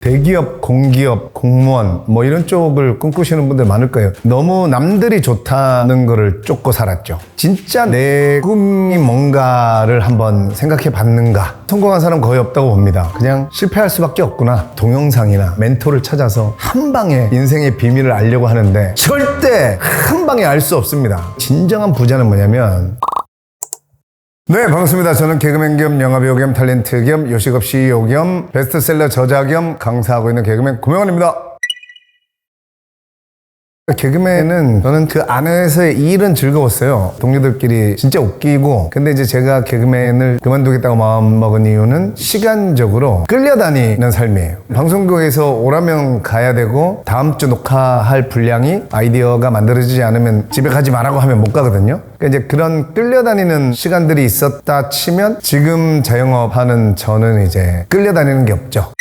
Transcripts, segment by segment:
대기업, 공기업, 공무원 뭐 이런 쪽을 꿈꾸시는 분들 많을 거예요. 너무 남들이 좋다는 거를 쫓고 살았죠. 진짜 내 꿈이 뭔가를 한번 생각해 봤는가? 성공한 사람 거의 없다고 봅니다. 그냥 실패할 수밖에 없구나. 동영상이나 멘토를 찾아서 한 방에 인생의 비밀을 알려고 하는데 절대 한 방에 알 수 없습니다. 진정한 부자는 뭐냐면 네, 반갑습니다. 저는 개그맨 겸 영화배우 겸 탤런트 겸 요식업 CEO 겸 베스트셀러 저자 겸 강사하고 있는 개그맨 고명환입니다. 개그맨은 저는 그 안에서의 일은 즐거웠어요. 동료들끼리 진짜 웃기고. 근데 이제 제가 개그맨을 그만두겠다고 마음먹은 이유는 시간적으로 끌려다니는 삶이에요. 방송국에서 오라면 가야 되고 다음 주 녹화할 분량이 아이디어가 만들어지지 않으면 집에 가지 말라고 하면 못 가거든요. 그러니까 이제 그런 끌려다니는 시간들이 있었다 치면 지금 자영업하는 저는 이제 끌려다니는 게 없죠.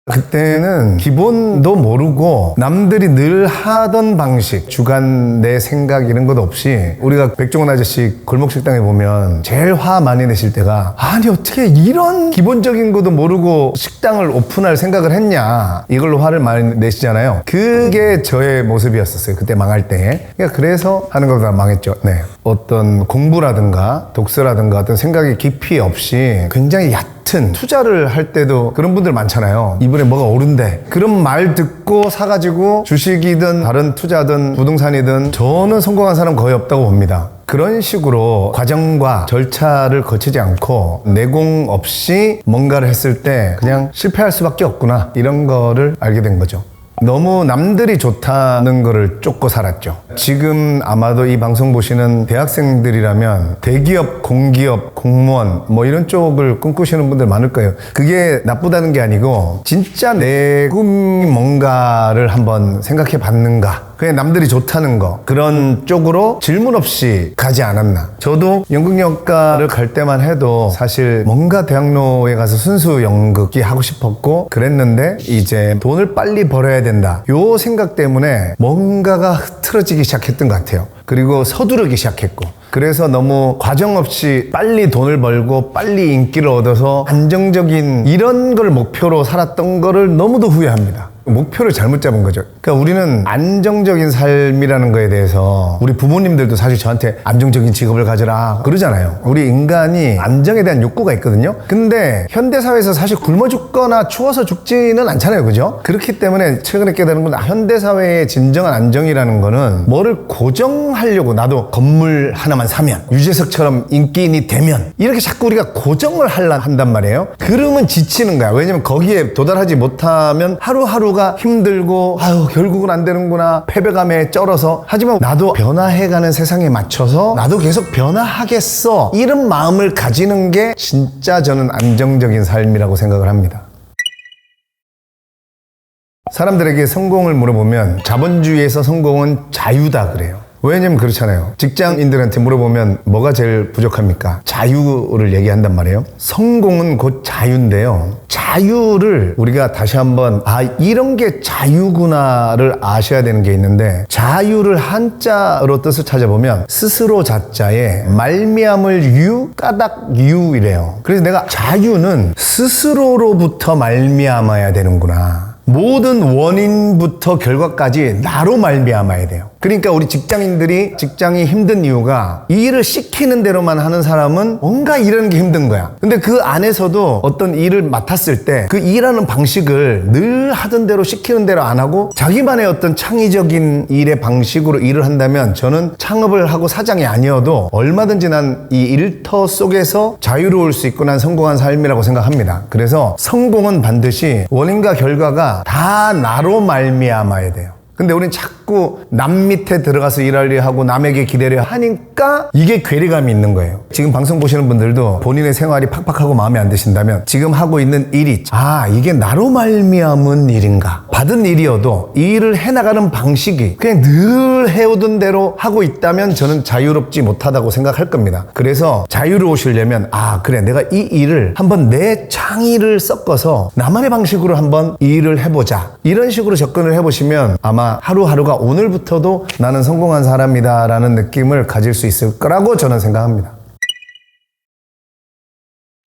그때는 기본도 모르고 남들이 늘 하던 방식, 주간 내 생각 이런 것 없이 우리가 백종원 아저씨 골목식당에 보면 제일 화 많이 내실 때가 아니 어떻게 이런 기본적인 것도 모르고 식당을 오픈할 생각을 했냐 이걸로 화를 많이 내시잖아요. 그게 저의 모습이었었어요. 그때 망할 때. 그러니까 그래서 하는 것보다 망했죠. 네. 어떤 공부라든가 독서라든가 어떤 생각이 깊이 없이 굉장히 얕은 투자를 할 때도 그런 분들 많잖아요. 이번에 뭐가 오른대. 그런 말 듣고 사가지고 주식이든 다른 투자든 부동산이든 저는 성공한 사람 거의 없다고 봅니다. 그런 식으로 과정과 절차를 거치지 않고 내공 없이 뭔가를 했을 때 그냥 실패할 수밖에 없구나. 이런 거를 알게 된 거죠. 너무 남들이 좋다는 거를 쫓고 살았죠. 지금 아마도 이 방송 보시는 대학생들이라면 대기업, 공기업, 공무원 뭐 이런 쪽을 꿈꾸시는 분들 많을 거예요. 그게 나쁘다는 게 아니고 진짜 내 꿈이 뭔가를 한번 생각해 봤는가? 그냥 남들이 좋다는 거 그런 쪽으로 질문 없이 가지 않았나. 저도 연극영화과를 갈 때만 해도 사실 뭔가 대학로에 가서 순수 연극이 하고 싶었고 그랬는데 이제 돈을 빨리 벌어야 된다 요 생각 때문에 뭔가가 흐트러지기 시작했던 것 같아요. 그리고 서두르기 시작했고 그래서 너무 과정 없이 빨리 돈을 벌고 빨리 인기를 얻어서 안정적인 이런 걸 목표로 살았던 거를 너무도 후회합니다. 목표를 잘못 잡은 거죠. 그러니까 우리는 안정적인 삶이라는 거에 대해서 우리 부모님들도 사실 저한테 안정적인 직업을 가져라 그러잖아요. 우리 인간이 안정에 대한 욕구가 있거든요. 근데 현대사회에서 사실 굶어 죽거나 추워서 죽지는 않잖아요. 그죠? 그렇기 때문에 최근에 깨달은 건 현대사회의 진정한 안정이라는 거는 뭐를 고정하려고 나도 건물 하나만 사면 유재석처럼 인기인이 되면 이렇게 자꾸 우리가 고정을 하려 한단 말이에요. 그러면 지치는 거야. 왜냐면 거기에 도달하지 못하면 하루하루가 힘들고 아유 결국은 안 되는구나 패배감에 쩔어서 하지만 나도 변화해가는 세상에 맞춰서 나도 계속 변화하겠어 이런 마음을 가지는 게 진짜 저는 안정적인 삶이라고 생각을 합니다. 사람들에게 성공을 물어보면 자본주의에서 성공은 자유다 그래요. 왜냐면 그렇잖아요. 직장인들한테 물어보면 뭐가 제일 부족합니까? 자유를 얘기한단 말이에요. 성공은 곧 자유인데요. 자유를 우리가 다시 한번 이런 게 자유구나를 아셔야 되는 게 있는데 자유를 한자로 뜻을 찾아보면 스스로 자자에 말미암을 유 까닭 유이래요. 그래서 내가 자유는 스스로로부터 말미암아야 되는구나. 모든 원인부터 결과까지 나로 말미암아야 돼요. 그러니까 우리 직장인들이 직장이 힘든 이유가 이 일을 시키는 대로만 하는 사람은 뭔가 일하는 게 힘든 거야. 근데 그 안에서도 어떤 일을 맡았을 때 그 일하는 방식을 늘 하던 대로 시키는 대로 안 하고 자기만의 어떤 창의적인 일의 방식으로 일을 한다면 저는 창업을 하고 사장이 아니어도 얼마든지 난 이 일터 속에서 자유로울 수 있고 난 성공한 삶이라고 생각합니다. 그래서 성공은 반드시 원인과 결과가 다 나로 말미암아야 돼요. 근데 우린 자꾸 남 밑에 들어가서 일하려 하고 남에게 기대려 하니까 이게 괴리감이 있는 거예요. 지금 방송 보시는 분들도 본인의 생활이 팍팍하고 마음에 안 드신다면 지금 하고 있는 일이 이게 나로 말미암은 일인가? 받은 일이어도 이 일을 해나가는 방식이 그냥 늘 해오던 대로 하고 있다면 저는 자유롭지 못하다고 생각할 겁니다. 그래서 자유로우시려면 그래 내가 이 일을 한번 내 창의를 섞어서 나만의 방식으로 한번 이 일을 해보자. 이런 식으로 접근을 해보시면 아마 하루하루가 오늘부터도 나는 성공한 사람이다 라는 느낌을 가질 수 있을 거라고 저는 생각합니다.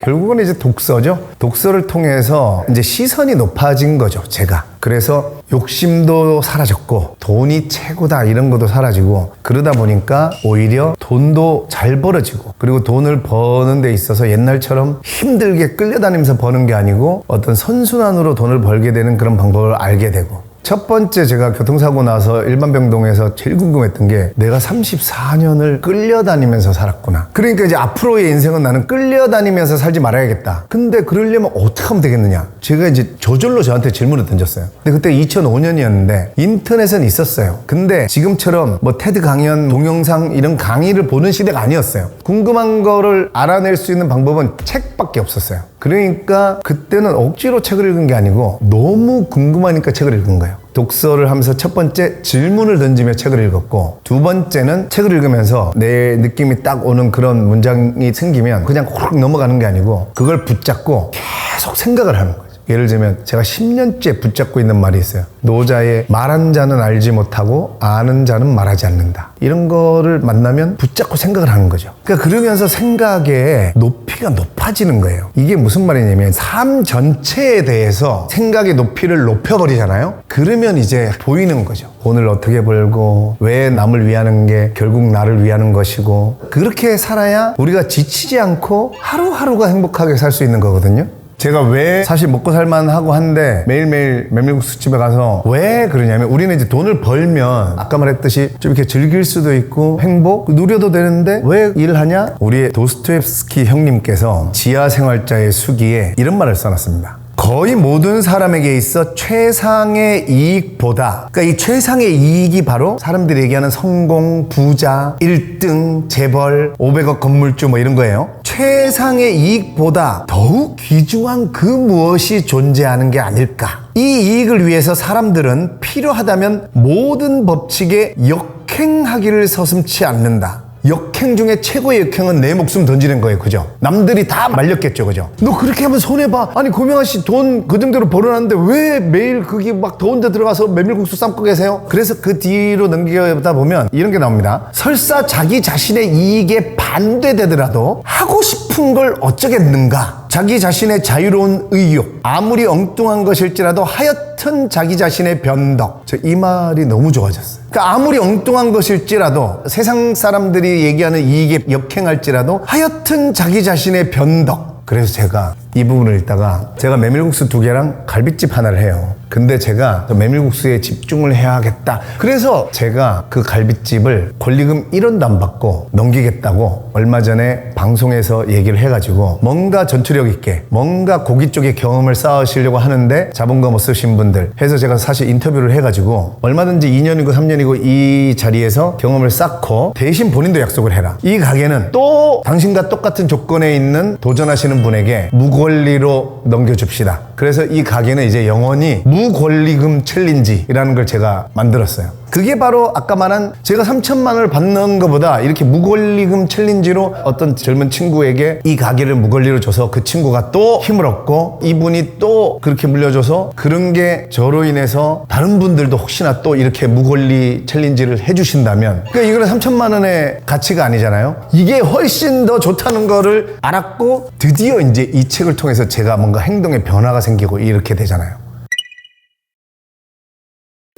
결국은 이제 독서죠. 독서를 통해서 이제 시선이 높아진 거죠, 제가. 그래서 욕심도 사라졌고 돈이 최고다 이런 것도 사라지고 그러다 보니까 오히려 돈도 잘 벌어지고 그리고 돈을 버는 데 있어서 옛날처럼 힘들게 끌려다니면서 버는 게 아니고 어떤 선순환으로 돈을 벌게 되는 그런 방법을 알게 되고 첫 번째 제가 교통사고 나서 일반병동에서 제일 궁금했던 게 내가 34년을 끌려다니면서 살았구나. 그러니까 이제 앞으로의 인생은 나는 끌려다니면서 살지 말아야겠다. 근데 그러려면 어떻게 하면 되겠느냐. 제가 이제 저절로 저한테 질문을 던졌어요. 근데 그때 2005년이었는데 인터넷은 있었어요. 근데 지금처럼 뭐 테드 강연, 동영상 이런 강의를 보는 시대가 아니었어요. 궁금한 거를 알아낼 수 있는 방법은 책밖에 없었어요. 그러니까 그때는 억지로 책을 읽은 게 아니고 너무 궁금하니까 책을 읽은 거예요. 독서를 하면서 첫 번째 질문을 던지며 책을 읽었고 두 번째는 책을 읽으면서 내 느낌이 딱 오는 그런 문장이 생기면 그냥 호락 넘어가는 게 아니고 그걸 붙잡고 계속 생각을 하는 거예요. 예를 들면 제가 10년째 붙잡고 있는 말이 있어요. 노자의 말한 자는 알지 못하고 아는 자는 말하지 않는다. 이런 거를 만나면 붙잡고 생각을 하는 거죠. 그러니까 그러면서 생각의 높이가 높아지는 거예요. 이게 무슨 말이냐면 삶 전체에 대해서 생각의 높이를 높여버리잖아요. 그러면 이제 보이는 거죠. 돈을 어떻게 벌고 왜 남을 위하는 게 결국 나를 위하는 것이고 그렇게 살아야 우리가 지치지 않고 하루하루가 행복하게 살 수 있는 거거든요. 제가 왜 사실 먹고 살만하고 한데 매일매일 메밀국수집에 가서 왜 그러냐면 우리는 이제 돈을 벌면 아까 말했듯이 좀 이렇게 즐길 수도 있고 행복 누려도 되는데 왜 일을 하냐? 우리의 도스토옙스키 형님께서 지하생활자의 수기에 이런 말을 써놨습니다. 거의 모든 사람에게 있어 최상의 이익보다 그러니까 이 최상의 이익이 바로 사람들이 얘기하는 성공, 부자, 1등, 재벌, 500억 건물주 뭐 이런 거예요. 최상의 이익보다 더욱 귀중한 그 무엇이 존재하는 게 아닐까. 이 이익을 위해서 사람들은 필요하다면 모든 법칙에 역행하기를 서슴지 않는다. 역행 중에 최고의 역행은 내 목숨 던지는 거예요. 그죠? 남들이 다 말렸겠죠. 그죠? 너 그렇게 하면 손해봐. 아니 고명환 씨 돈 그 정도로 벌어놨는데 왜 매일 거기 막 더운 데 들어가서 메밀국수 삶고 계세요? 그래서 그 뒤로 넘겨다 보면 이런 게 나옵니다. 설사 자기 자신의 이익에 반대되더라도 하고 싶은 걸 어쩌겠는가? 자기 자신의 자유로운 의욕, 아무리 엉뚱한 것일지라도 하여튼 자기 자신의 변덕. 저 이 말이 너무 좋아졌어요. 그러니까 아무리 엉뚱한 것일지라도 세상 사람들이 얘기하는 이익에 역행할지라도 하여튼 자기 자신의 변덕. 그래서 제가 이 부분을 읽다가 제가 메밀국수 2개랑 갈비집 하나를 해요. 근데 제가 메밀국수에 집중을 해야겠다. 그래서 제가 그 갈비집을 권리금 1원도 안 받고 넘기겠다고 얼마 전에 방송에서 얘기를 해가지고 뭔가 전투력 있게 뭔가 고기 쪽에 경험을 쌓으시려고 하는데 자본금 없으신 분들 해서 제가 사실 인터뷰를 해가지고 얼마든지 2년이고 3년이고 이 자리에서 경험을 쌓고 대신 본인도 약속을 해라. 이 가게는 또 당신과 똑같은 조건에 있는 도전하시는 분에게 무권리로 넘겨줍시다. 그래서 이 가게는 이제 영원히 무권리금 챌린지라는 걸 제가 만들었어요. 그게 바로 아까 말한 제가 3천만 원을 받는 것보다 이렇게 무권리금 챌린지로 어떤 젊은 친구에게 이 가게를 무권리로 줘서 그 친구가 또 힘을 얻고 이분이 또 그렇게 물려줘서 그런 게 저로 인해서 다른 분들도 혹시나 또 이렇게 무권리 챌린지를 해주신다면 그러니까 이거는 3천만 원의 가치가 아니잖아요. 이게 훨씬 더 좋다는 거를 알았고 드디어 이제 이 책을 통해서 제가 뭔가 행동에 변화가 생기고 이렇게 되잖아요.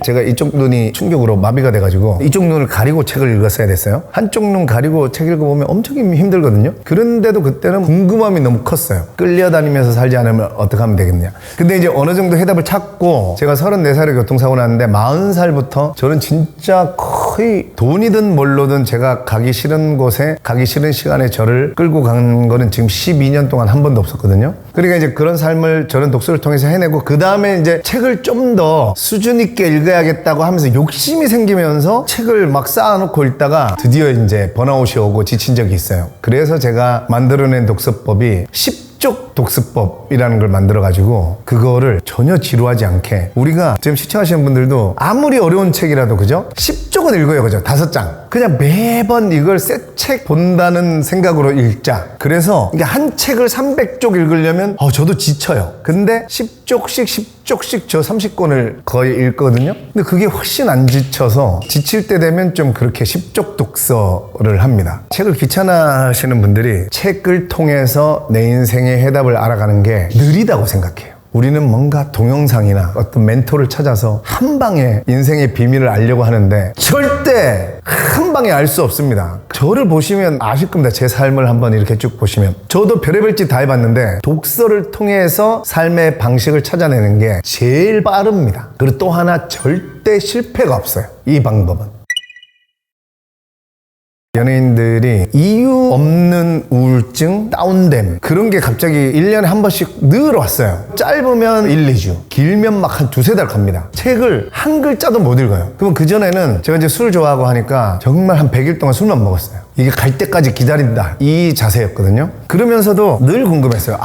제가 이쪽 눈이 충격으로 마비가 돼가지고 이쪽 눈을 가리고 책을 읽었어야 됐어요. 한쪽 눈 가리고 책 읽어보면 엄청 힘들거든요. 그런데도 그때는 궁금함이 너무 컸어요. 끌려다니면서 살지 않으면 어떻게 하면 되겠냐. 근데 이제 어느 정도 해답을 찾고 제가 34살에 교통사고 났는데 40살부터 저는 진짜 거의 돈이든 뭘로든 제가 가기 싫은 곳에 가기 싫은 시간에 저를 끌고 간 거는 지금 12년 동안 한 번도 없었거든요. 그러니까 이제 그런 삶을 저는 독서를 통해서 해내고 그 다음에 이제 책을 좀 더 수준 있게 읽어야겠다고 하면서 욕심이 생기면서 책을 막 쌓아놓고 읽다가 드디어 이제 번아웃이 오고 지친 적이 있어요. 그래서 제가 만들어낸 독서법이 10쪽 독서법이라는 걸 만들어가지고 그거를 전혀 지루하지 않게 우리가 지금 시청하시는 분들도 아무리 어려운 책이라도 그죠? 10쪽은 읽어요. 그죠? 5장. 그냥 매번 이걸 새 책 본다는 생각으로 읽자. 그래서 이게 한 책을 300쪽 읽으려면 저도 지쳐요. 근데 10쪽 10쪽씩 저 30권을 거의 읽거든요. 근데 그게 훨씬 안 지쳐서 지칠 때 되면 좀 그렇게 10쪽 독서를 합니다. 책을 귀찮아하시는 분들이 책을 통해서 내 인생의 해답을 알아가는 게 느리다고 생각해요. 우리는 뭔가 동영상이나 어떤 멘토를 찾아서 한 방에 인생의 비밀을 알려고 하는데 절대 한 방에 알 수 없습니다. 저를 보시면 아실 겁니다. 제 삶을 한번 이렇게 쭉 보시면. 저도 별의별 짓 다 해봤는데 독서를 통해서 삶의 방식을 찾아내는 게 제일 빠릅니다. 그리고 또 하나 절대 실패가 없어요. 이 방법은. 연예인들이 이유 없는 우울증, 다운됨 그런 게 갑자기 1년에 한 번씩 늘어왔어요. 짧으면 1, 2주, 길면 막 한 두세 달 갑니다. 책을 한 글자도 못 읽어요. 그럼 그전에는 제가 이제 술을 좋아하고 하니까 정말 한 100일 동안 술만 먹었어요. 이게 갈 때까지 기다린다 이 자세였거든요. 그러면서도 늘 궁금했어요.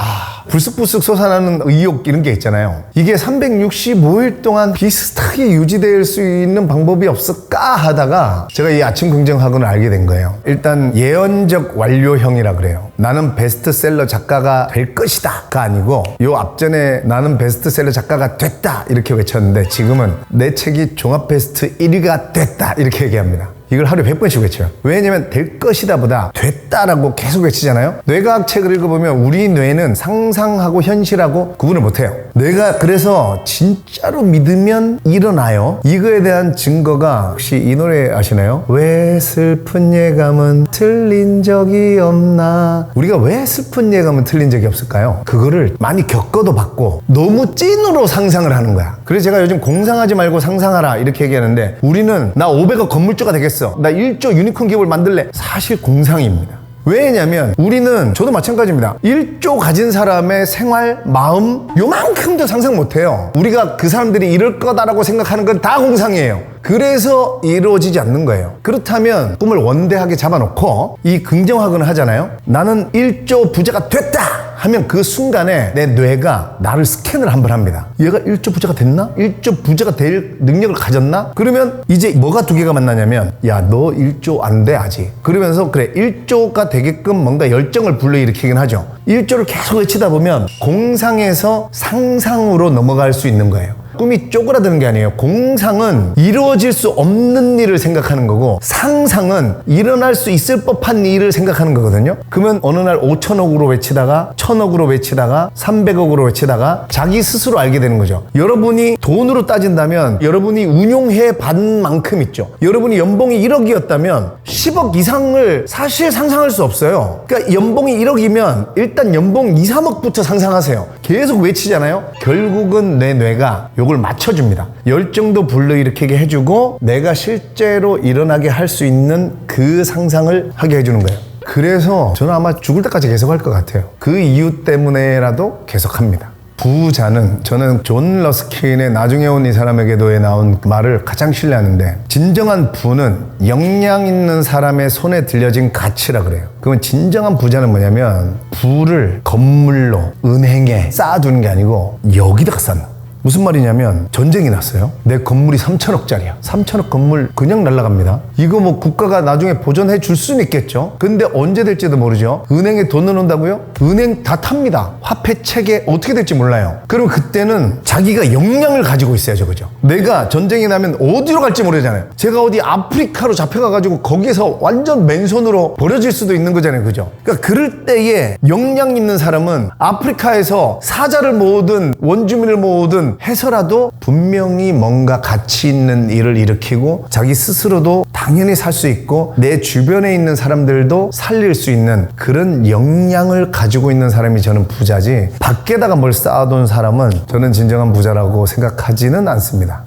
불쑥불쑥 솟아나는 의욕 이런 게 있잖아요. 이게 365일 동안 비슷하게 유지될 수 있는 방법이 없을까 하다가 제가 이 아침 긍정학원을 알게 된 거예요. 일단 예언적 완료형이라 그래요. 나는 베스트셀러 작가가 될 것이다가 아니고 요 앞전에 나는 베스트셀러 작가가 됐다 이렇게 외쳤는데 지금은 내 책이 종합 베스트 1위가 됐다 이렇게 얘기합니다. 이걸 하루에 100번씩 외쳐요. 왜냐면 될 것이다 보다 됐다라고 계속 외치잖아요. 뇌과학 책을 읽어보면 우리 뇌는 상상하고 현실하고 구분을 못해요. 뇌가 그래서 진짜로 믿으면 일어나요. 이거에 대한 증거가 혹시 이 노래 아시나요? 왜 슬픈 예감은 틀린 적이 없나. 우리가 왜 슬픈 예감은 틀린 적이 없을까요? 그거를 많이 겪어도 받고 너무 찐으로 상상을 하는 거야. 그래서 제가 요즘 공상하지 말고 상상하라 이렇게 얘기하는데 우리는 나 500억 건물주가 되겠어, 나 1조 유니콘 기업을 만들래, 사실 공상입니다. 왜냐면 우리는, 저도 마찬가지입니다. 1조 가진 사람의 생활, 마음 요만큼도 상상 못해요. 우리가 그 사람들이 이럴 거다라고 생각하는 건 다 공상이에요. 그래서 이루어지지 않는 거예요. 그렇다면 꿈을 원대하게 잡아놓고 이 긍정학원을 하잖아요. 나는 1조 부자가 됐다 하면 그 순간에 내 뇌가 나를 스캔을 한번 합니다. 얘가 1조 부자가 됐나? 1조 부자가 될 능력을 가졌나? 그러면 이제 뭐가 두 개가 만나냐면 야, 너 1조 안 돼 아직. 그러면서 그래 1조가 되게끔 뭔가 열정을 불러일으키긴 하죠. 1조를 계속 외치다 보면 공상에서 상상으로 넘어갈 수 있는 거예요. 꿈이 쪼그라드는 게 아니에요. 공상은 이루어질 수 없는 일을 생각하는 거고 상상은 일어날 수 있을 법한 일을 생각하는 거거든요. 그러면 어느 날 5천억으로 외치다가 1,000억으로 외치다가 300억으로 외치다가 자기 스스로 알게 되는 거죠. 여러분이 돈으로 따진다면 여러분이 운용해 반 만큼 있죠. 여러분이 연봉이 1억이었다면 10억 이상을 사실 상상할 수 없어요. 그러니까 연봉이 1억이면 일단 연봉 2, 3억부터 상상하세요. 계속 외치잖아요. 결국은 내 뇌가 요걸 맞춰줍니다. 열정도 불러일으키게 해주고 내가 실제로 일어나게 할 수 있는 그 상상을 하게 해주는 거예요. 그래서 저는 아마 죽을 때까지 계속 할 것 같아요. 그 이유 때문에라도 계속 합니다. 부자는, 저는 존 러스킨의 나중에 온 이 사람에게도에 나온 말을 가장 신뢰하는데, 진정한 부는 역량 있는 사람의 손에 들려진 가치라 그래요. 그러면 진정한 부자는 뭐냐면 부를 건물로, 은행에 쌓아두는 게 아니고 여기다가 쌓는. 무슨 말이냐면 전쟁이 났어요. 내 건물이 3천억짜리야. 3천억 건물 그냥 날아갑니다. 이거 뭐 국가가 나중에 보존해 줄 수는 있겠죠. 근데 언제 될지도 모르죠. 은행에 돈 넣는다고요? 은행 다 탑니다. 화폐 체계 어떻게 될지 몰라요. 그럼 그때는 자기가 역량을 가지고 있어야죠. 그죠? 내가 전쟁이 나면 어디로 갈지 모르잖아요. 제가 어디 아프리카로 잡혀가가지고 거기서 완전 맨손으로 버려질 수도 있는 거잖아요. 그죠? 그러니까 그럴 때에 역량 있는 사람은 아프리카에서 사자를 모으든 원주민을 모으든 해서라도 분명히 뭔가 가치 있는 일을 일으키고 자기 스스로도 당연히 살 수 있고 내 주변에 있는 사람들도 살릴 수 있는 그런 역량을 가지고 있는 사람이 저는 부자지, 밖에다가 뭘 쌓아둔 사람은 저는 진정한 부자라고 생각하지는 않습니다.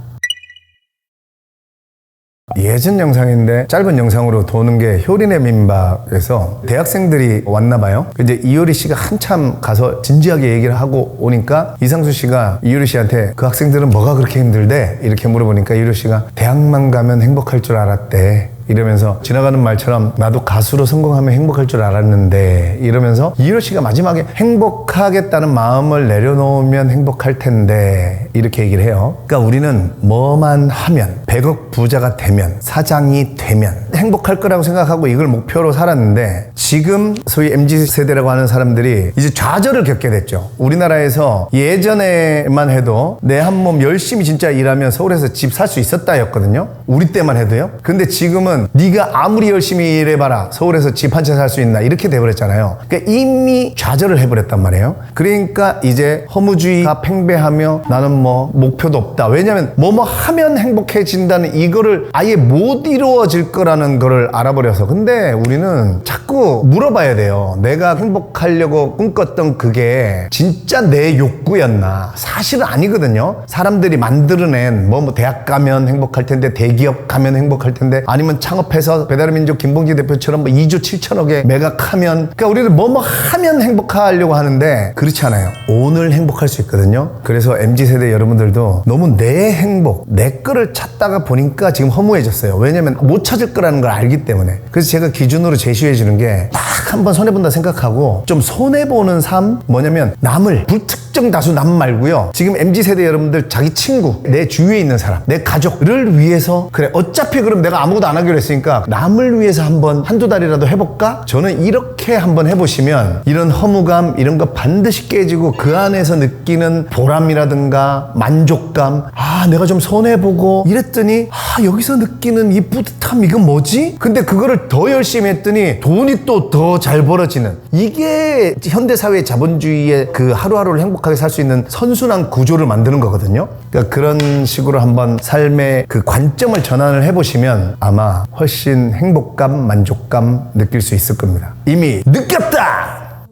예전 영상인데 짧은 영상으로 도는 게 효린의 민박에서 대학생들이 왔나 봐요. 근데 이효리 씨가 한참 가서 진지하게 얘기를 하고 오니까 이상수 씨가 이효리 씨한테 그 학생들은 뭐가 그렇게 힘들대? 이렇게 물어보니까 이효리 씨가 대학만 가면 행복할 줄 알았대. 이러면서 지나가는 말처럼 나도 가수로 성공하면 행복할 줄 알았는데 이러면서 이효리 씨가 마지막에 행복하겠다는 마음을 내려놓으면 행복할 텐데 이렇게 얘기를 해요. 그러니까 우리는 뭐만 하면 100억 부자가 되면 사장이 되면 행복할 거라고 생각하고 이걸 목표로 살았는데 지금 소위 MZ세대라고 하는 사람들이 이제 좌절을 겪게 됐죠. 우리나라에서 예전에만 해도 내 한 몸 열심히 진짜 일하면 서울에서 집 살 수 있었다였거든요. 우리 때만 해도요. 근데 지금은 네가 아무리 열심히 일해봐라 서울에서 집 한 채 살 수 있나 이렇게 돼버렸잖아요. 그러니까 이미 좌절을 해버렸단 말이에요. 그러니까 이제 허무주의가 팽배하며 나는 뭐 목표도 없다. 왜냐면 뭐뭐 하면 행복해진다는 이거를 아예 못 이루어질 거라는 거를 알아버려서. 근데 우리는 자꾸 물어봐야 돼요. 내가 행복하려고 꿈꿨던 그게 진짜 내 욕구였나? 사실은 아니거든요. 사람들이 만들어낸 뭐 대학 가면 행복할 텐데 대기업 가면 행복할 텐데 아니면 창업해서 배달의민족 김봉지 대표처럼 뭐 2조 7천억에 매각하면 그러니까 우리는 뭐뭐 하면 행복하려고 하는데 그렇지 않아요. 오늘 행복할 수 있거든요. 그래서 MZ세대 여러분들도 너무 내 행복, 내 거를 찾다가 보니까 지금 허무해졌어요. 왜냐면 못 찾을 거라는 걸 알기 때문에. 그래서 제가 기준으로 제시해 주는 게 딱 한번 손해본다 생각하고 좀 손해보는 삶 뭐냐면 남을 불특정 다수 남 말고요. 지금 MZ세대 여러분들 자기 친구, 내 주위에 있는 사람, 내 가족을 위해서 그래 어차피 그럼 내가 아무것도 안 하기로 했으니까 남을 위해서 한번 한두 달이라도 해볼까? 저는 이렇게 한번 해보시면 이런 허무감 이런 거 반드시 깨지고 그 안에서 느끼는 보람이라든가 만족감 내가 좀 손해보고 이랬더니 여기서 느끼는 이 뿌듯함 이건 뭐지? 근데 그거를 더 열심히 했더니 돈이 또 더 잘 벌어지는 이게 현대사회의 자본주의의 그 하루하루를 행복하게 살 수 있는 선순환 구조를 만드는 거거든요. 그러니까 그런 식으로 한번 삶의 그 관점을 전환을 해보시면 아마 훨씬 행복감, 만족감 느낄 수 있을 겁니다. 이미 느꼈다!